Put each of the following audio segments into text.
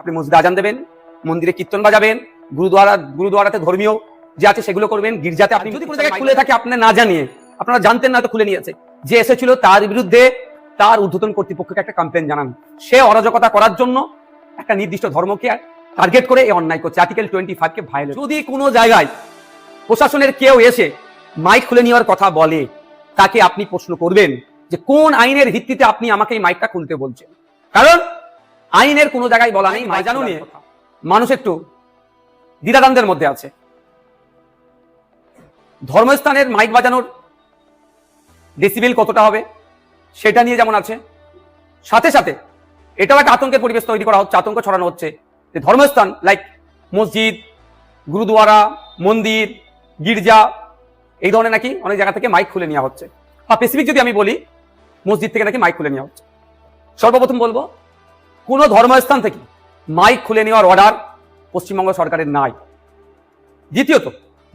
আপনি মসজিদে আজান দেবেন, মন্দিরে কীর্তন বাজাবেন, গুরুদুয়ারাতে ধর্মীয় যে আছে সেগুলো করবেন, গির্জাতে আপনি যদি কোনো জায়গায় খুলে থাকে আপনি না জানিয়ে, আপনারা জানতেন না তো খুলে নিয়েছে, যে এসেছিল তার বিরুদ্ধে তার ঊর্ধ্বতন কর্তৃপক্ষকে একটা কমপ্লেন জানান। সে অরাজকতা করার জন্য একটা নির্দিষ্ট ধর্মকে টার্গেট করে এই অন্যায় করছে, আর্টিকেল 25 কে ভায়োলেট। যদি কোনো জায়গায় প্রশাসনের কেউ এসে মাইক খুলে নেওয়ার কথা বলে, তাকে আপনি প্রশ্ন করবেন যে কোন আইনের ভিত্তিতে আপনি আমাকে এই মাইকটা খুলতে বলছেন। কারণ আইনের কোনো জায়গায় বলা নেই মাইক বাজানো নিয়ে মানুষ একটু দ্বিধাদ্বন্দ্বের মধ্যে আছে। ধর্মস্থানের মাইক বাজানোর ডেসিবেল কতটা হবে সেটা নিয়ে যেমন আছে, সাথে সাথে এটাও একটা আতঙ্কের পরিবেশ তৈরি করা হচ্ছে, আতঙ্ক ছড়ানো হচ্ছে যে ধর্মস্থান লাইক মসজিদ, গুরুদুয়ারা, মন্দির, গির্জা, এই ধরনের নাকি অনেক জায়গা থেকে মাইক খুলে নেওয়া হচ্ছে। বা স্পেসিফিক যদি আমি বলি, মসজিদ থেকে নাকি মাইক খুলে নেওয়া হচ্ছে। সর্বপ্রথম বলবো, কোনো ধর্মস্থান থেকে মাইক খুলে নেওয়ার অর্ডার পশ্চিমবঙ্গ সরকারের নাই। দ্বিতীয়ত,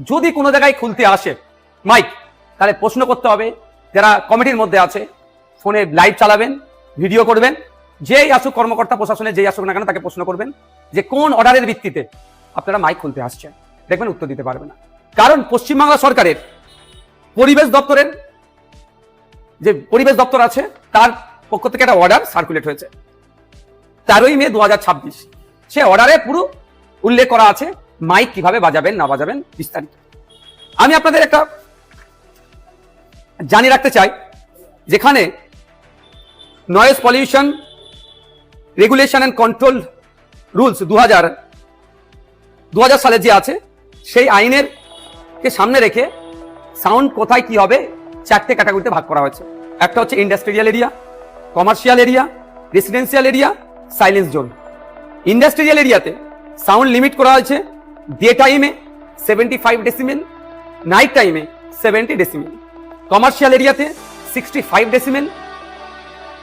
যদি কোনো জায়গায় খুলতে আসে মাইক, তাহলে প্রশ্ন করতে হবে যারা কমিটির মধ্যে আছে, ফোনে লাইভ চালাবেন, ভিডিও করবেন, যেই আসুক কর্মকর্তা প্রশাসনে যেই আসুক না কেন তাকে প্রশ্ন করবেন যে কোন অর্ডারের ভিত্তিতে আপনারা মাইক খুলতে আসছেন। দেখবেন উত্তর দিতে পারবে না। কারণ পশ্চিমবাংলা সরকারের পরিবেশ দপ্তরের যে পরিবেশ দপ্তর আছে তার পক্ষ থেকে একটা অর্ডার সার্কুলেট হয়েছে 13ই মে 2026। সে অর্ডারে পুরো উল্লেখ করা আছে মাইক কিভাবে বাজাবেন না বাজাবেন বিস্তারিত। আমি আপনাদের একটা জানিয়ে রাখতে চাই, যেখানে noise pollution regulation and control rules 2000 সালে যে আছে, সেই আইনের কে সামনে রেখে সাউন্ড কোথায় কি হবে 4টে ক্যাটাগরিতে ভাগ করা হয়েছে। একটা হচ্ছে industrial area, commercial area, residential area, silence zone. Industrial এরিয়াতে সাউন্ড লিমিট করা হয়েছে ডে টাইমে 75 ডেসিমেল, নাইট টাইমে 70 ডেসিমেল। কমার্শিয়াল এরিয়াতে 65 ডেসিমেল,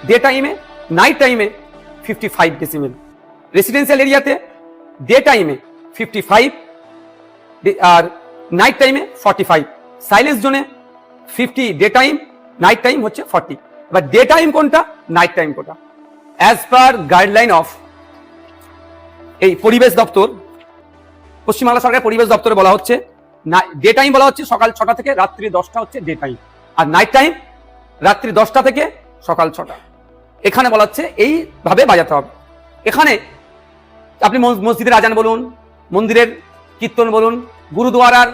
ডে টাইমে, নাইট টাইমে 55 ডেসিমেল। রেসিডেন্সিয়াল এরিয়াতে ডে টাইমে 55 আর নাইট টাইমে 45। সাইলেন্স জোনে 50 ডে টাইম, নাইট টাইম হচ্ছে 40। এবার ডে টাইম কোনটা, নাইট টাইম কোনটা, অ্যাজ পার গাইডলাইন অফ এই পরিবেশ দপ্তর, পশ্চিমবাংলা সরকারের পরিবেশ দপ্তরে বলা হচ্ছে ডে টাইম বলা হচ্ছে সকাল 6টা থেকে রাত্রি 10টা হচ্ছে ডে টাইম, আর নাইট টাইম রাত্রি 10টা থেকে সকাল 6টা। এখানে বলা হচ্ছে এইভাবে বাজাতে হবে। এখানে আপনি মসজিদের আজান বলুন, মন্দিরের কীর্তন বলুন, গুরুদুয়ারার,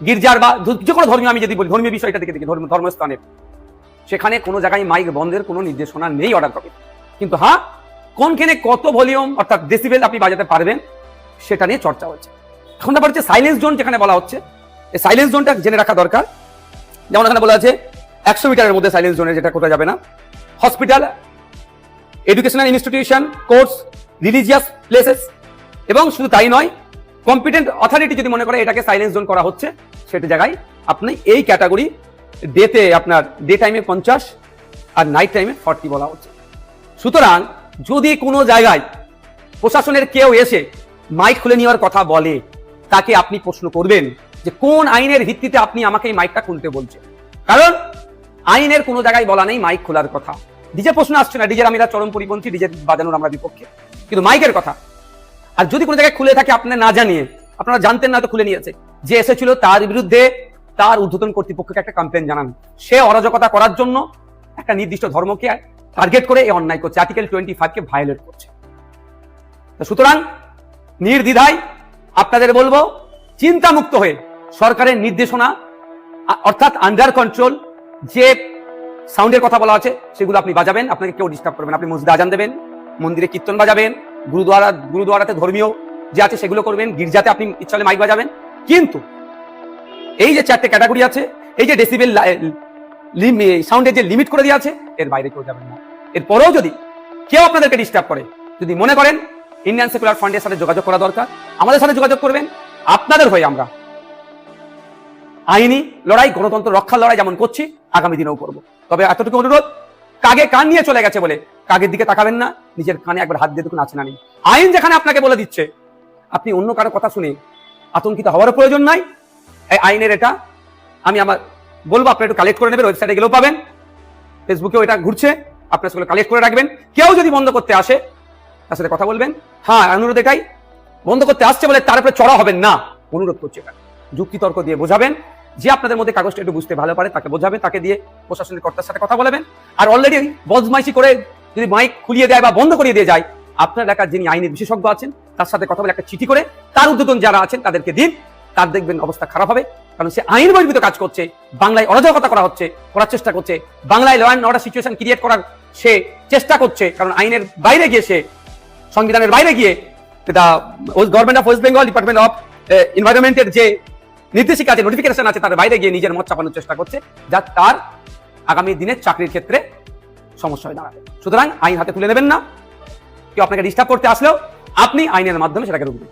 গির্জার বা যে কোনো ধর্মীয়, আমি যদি বলি ধর্মীয় বিষয়টা দেখে দেখি ধর্মস্থানের, সেখানে কোনো জায়গায় মাইক বন্ধের কোনো নির্দেশনা নেই অর্ডার কপি। কিন্তু হ্যাঁ, কোনখানে কত ভলিউম অর্থাৎ ডেসিবেল আপনি বাজাতে পারবেন সেটা নিয়ে চর্চা হচ্ছে। এখন ব্যাপার হচ্ছে সাইলেন্স জোন, যেখানে বলা হচ্ছে এই সাইলেন্স জোনটা জেনে রাখা দরকার। যেমন এখানে বলা আছে 100 মিটারের মধ্যে সাইলেন্স জোনে, যেটা কোথাও যাবে না। Hospital, educational institution, course, religious places, এবং শুধু তাই নয়, কম্পিটেন্ট অথরিটি যদি মনে করে এটাকে সাইলেন্স জোন করা হচ্ছে, সেটা জায়গায় আপনি এই ক্যাটাগরি ডেতে আপনার ডে টাইমে 50 আর নাইট টাইমে 40 বলা হচ্ছে। সুতরাং যদি কোনো জায়গায় প্রশাসনের কেউ এসে মাইক খুলে নেওয়ার কথা বলে, তাকে আপনি প্রশ্ন করবেন যে কোন আইনের ভিত্তিতে আপনি আমাকে এই মাইকটা খুলতে বলছেন। কারণ আইনের কোনো জায়গায় বলা নেই মাইক খোলার কথা। ডিজে প্রশ্ন আসছে না, ডিজের আমরা চরম পরিপন্থী, ডিজে বাজানোর আমরা বিপক্ষে, কিন্তু মাইকের কথা। আর যদি কোনো জায়গায় খুলে থাকে আপনি না জানিয়ে, আপনারা জানতেন না তো খুলে নিয়েছে, যে এসেছিল তার বিরুদ্ধে তার ঊর্ধ্বতন কর্তৃপক্ষকে একটা কমপ্লেন জানান। সে অরাজকতা করার জন্য একটা নির্দিষ্ট ধর্মকে টার্গেট করে এই অন্যায় করছে, আর্টিকেল 25 কে ভায়োলেট করছে। সুতরাং নির্দ্বিধায় আপনাদের বলবো, চিন্তামুক্ত হয়ে সরকারের নির্দেশনা অর্থাৎ আন্ডার কন্ট্রোল যে সাউন্ডের কথা বলা আছে সেগুলো আপনি বাজাবেন, আপনাকে কেউ ডিস্টার্ব করবেন। আপনি মসজিদে আজান দেবেন, মন্দিরে কীর্তন বাজাবেন, গুরুদুয়ারাতে ধর্মীয় যে আছে সেগুলো করবেন, গির্জাতে আপনি ইচ্ছা হলে মাইক বাজাবেন। কিন্তু এই যে 4টে ক্যাটাগরি আছে, এই যে ডেসিবেল সাউন্ডের যে লিমিট করে দেওয়া আছে, এর বাইরে কেউ যাবেন না। এরপরেও যদি কেউ আপনাদেরকে ডিস্টার্ব করে, যদি মনে করেন ইন্ডিয়ান সেকুলার ফ্রন্টের সাথে যোগাযোগ করা দরকার, আমাদের সাথে যোগাযোগ করবেন। আপনাদের হয়ে আমরা আইনি লড়াই, গণতন্ত্র রক্ষার লড়াই যেমন করছি, আগামী দিনেও করব। তবে এতটুকু অনুরোধ, কাগে কান নিয়ে চলে গেছে বলে কাগের দিকে তাকাবেন না, নিজের কানে একবার হাত দিয়ে দেখুন আছে না নেই। আইন যেখানে আপনাকে বলে দিচ্ছে, আপনি অন্য কারো কথা শুনে আতঙ্কিত হওয়ার প্রয়োজন নাই। এই আইনের এটা আমি আমার বলবো, আপনি একটু কালেক্ট করে নেবেন, ওয়েবসাইটে গেলেও পাবেন, ফেসবুকেও এটা ঘুরছে, আপনার সেগুলো কালেক্ট করে রাখবেন। কেউ যদি বন্ধ করতে আসে তার সাথে কথা বলবেন। হ্যাঁ, অনুরোধ এটাই, বন্ধ করতে আসছে বলে তার উপরে চড়া হবেন না, অনুরোধ করছে এটা। যুক্তিতর্ক দিয়ে বোঝাবেন, যে আপনাদের মধ্যে কাগজটা একটু বুঝতে ভালো পারে তাকে বোঝাবেন, তাকে দিয়ে প্রশাসনিক কর্তার সাথে কথা বলবেন। আর অলরেডি বদমাইশি করে যদি মাইক খুলিয়ে দেয় বা বন্ধ করিয়ে দিয়ে যায়, আপনার এলাকার যিনি আইনের বিশেষজ্ঞ আছেন তার সাথে কথা বলে একটা চিঠি করে তার উদ্বোধন যারা আছেন তাদেরকে দিন, তার দেখবেন অবস্থা খারাপ হবে। কারণ সে আইন বহির্ভূত কাজ করছে, বাংলায় অরাজকতা করার চেষ্টা করছে, বাংলায় law and order situation create করার সে চেষ্টা করছে। কারণ আইনের বাইরে গিয়ে সে, সংবিধানের বাইরে গিয়ে government of West Bengal department of এনভায়রনমেন্টের যে নির্দেশিকা আছে, নোটিফিকেশন আছে, তার বাইরে গিয়ে নিজের মত চাপানোর চেষ্টা করছে, যা তার আগামী দিনের চাকরির ক্ষেত্রে সমস্যা হয়ে দাঁড়াবে। সুতরাং আইন হাতে তুলে নেবেন না। কেউ আপনাকে ডিস্টার্ব করতে আসলেও আপনি আইনের মাধ্যমে সেটাকে রুখবেন।